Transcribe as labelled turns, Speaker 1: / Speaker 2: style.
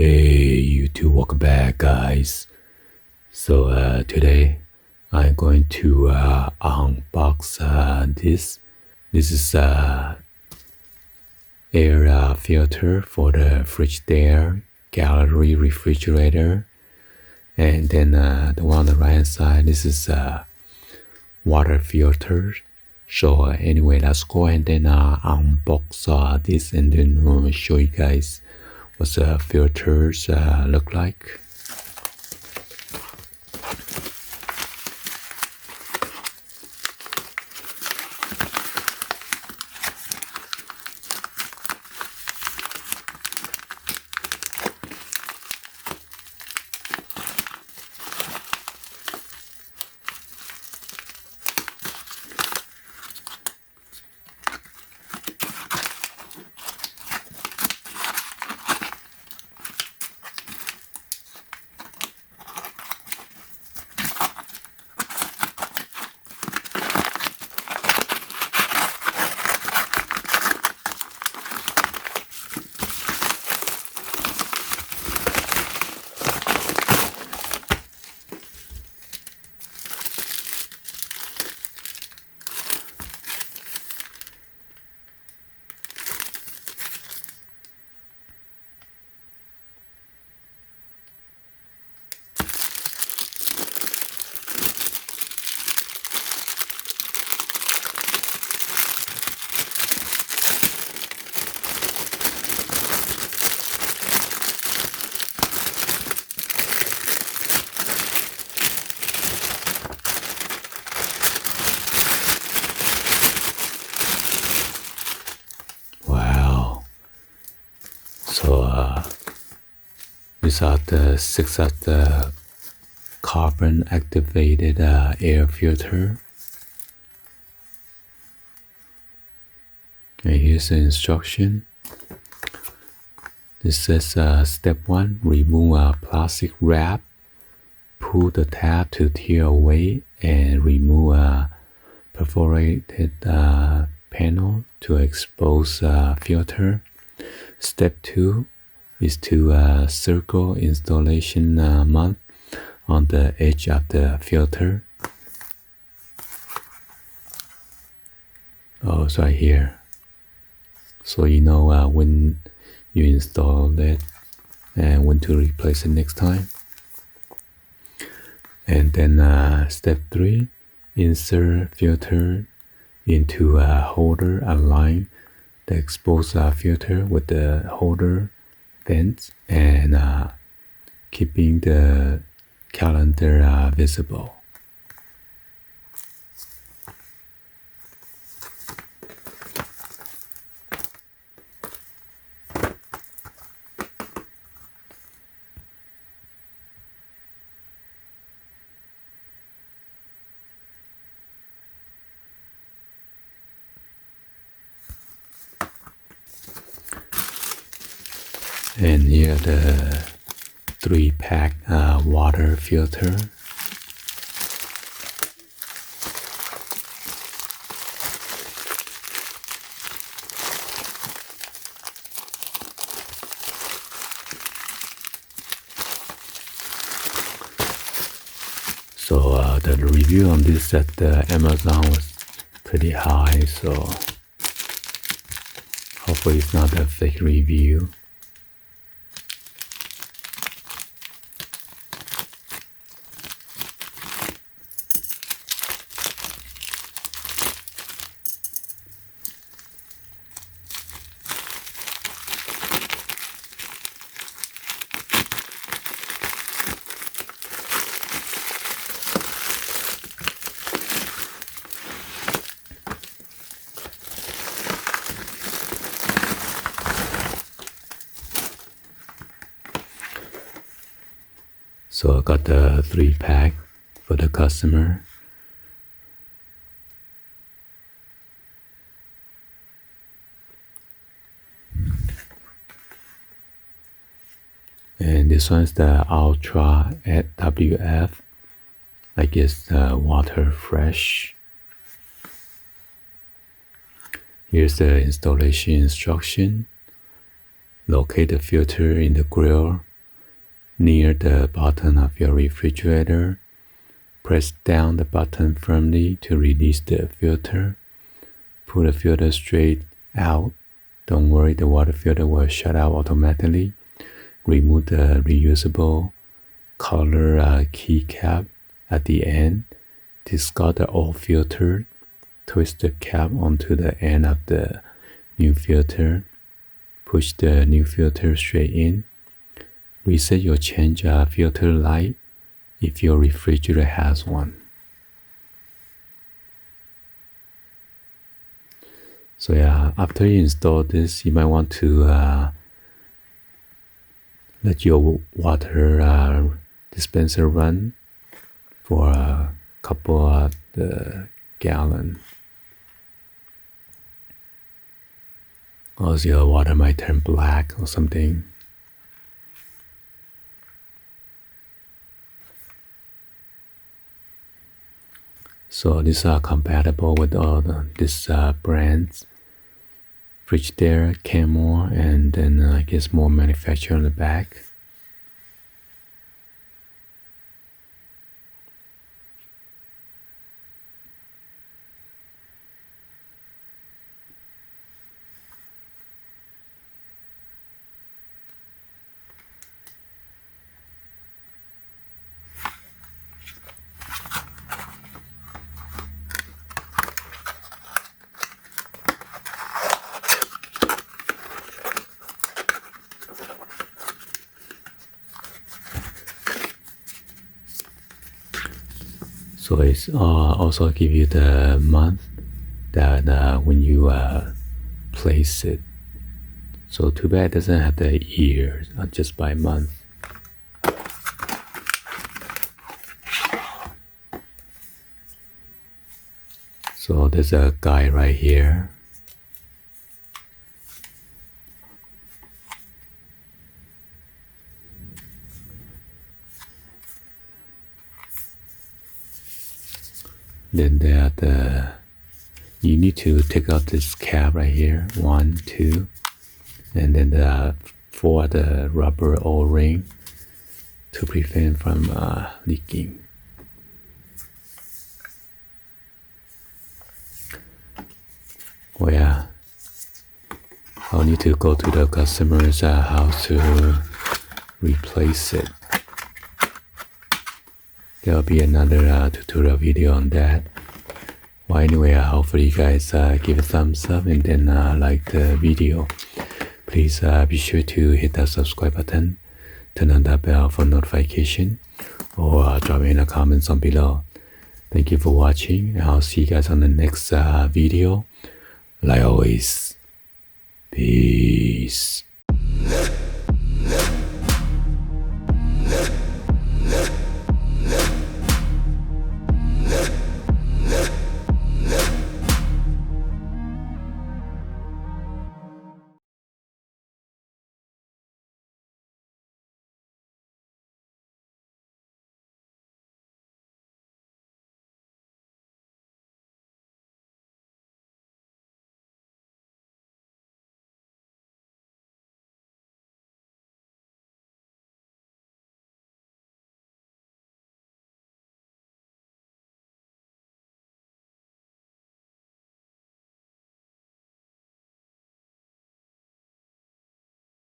Speaker 1: Hey, you two, welcome back, guys. So today I'm going to unbox this. This is air filter for the Fridgdaire gallery refrigerator, and then the one on the right hand side. This is water filter. So anyway, let's go and then unbox this, and then show you guys what the filters look like. Wow. So these are the 6 of the carbon activated air filter. And here's the instruction. This says step 1, remove plastic wrap. Pull the tab to tear away and remove perforated panel to expose filter. Step 2 is to circle installation month on the edge of the filter. Oh, it's right here. So you know when you install it and when to replace it next time. And then step 3, insert filter into a holder, align the exposed filter with the holder vents, and keeping the calendar visible. And here the 3-pack water filter. So the review on this at Amazon was pretty high, so hopefully it's not a fake review. So I got the 3-pack for the customer. And this one is the Ultra at WF. I guess the water fresh. Here's the installation instruction. Locate the filter in the grill near the bottom of your refrigerator. Press down the button firmly to release the filter. Pull the filter straight out. Don't worry, the water filter will shut out automatically. Remove the reusable color keycap at the end. Discard the old filter. Twist the cap onto the end of the new filter. Push the new filter straight in. Reset your change filter light if your refrigerator has one. So yeah, after you install this, you might want to let your water dispenser run for a couple of the gallon. Or else your water might turn black or something. So these are compatible with all these brands. Fridgdaire, Kenmore, and then I guess more manufacturer on the back. So it's also give you the month that when you place it. So too bad it doesn't have the year, just by month. So there's a guide right here. Then there you need to take out this cap right here, 1, 2, and then for the rubber O-ring to prevent from leaking. Oh yeah, I'll need to go to the customer's house to replace it. There'll be another tutorial video on that. Well, anyway, hopefully you guys give a thumbs up and then like the video. Please be sure to hit that subscribe button, turn on that bell for notification, or drop in the comments on below. Thank you for watching, and I'll see you guys on the next video. Like always, peace.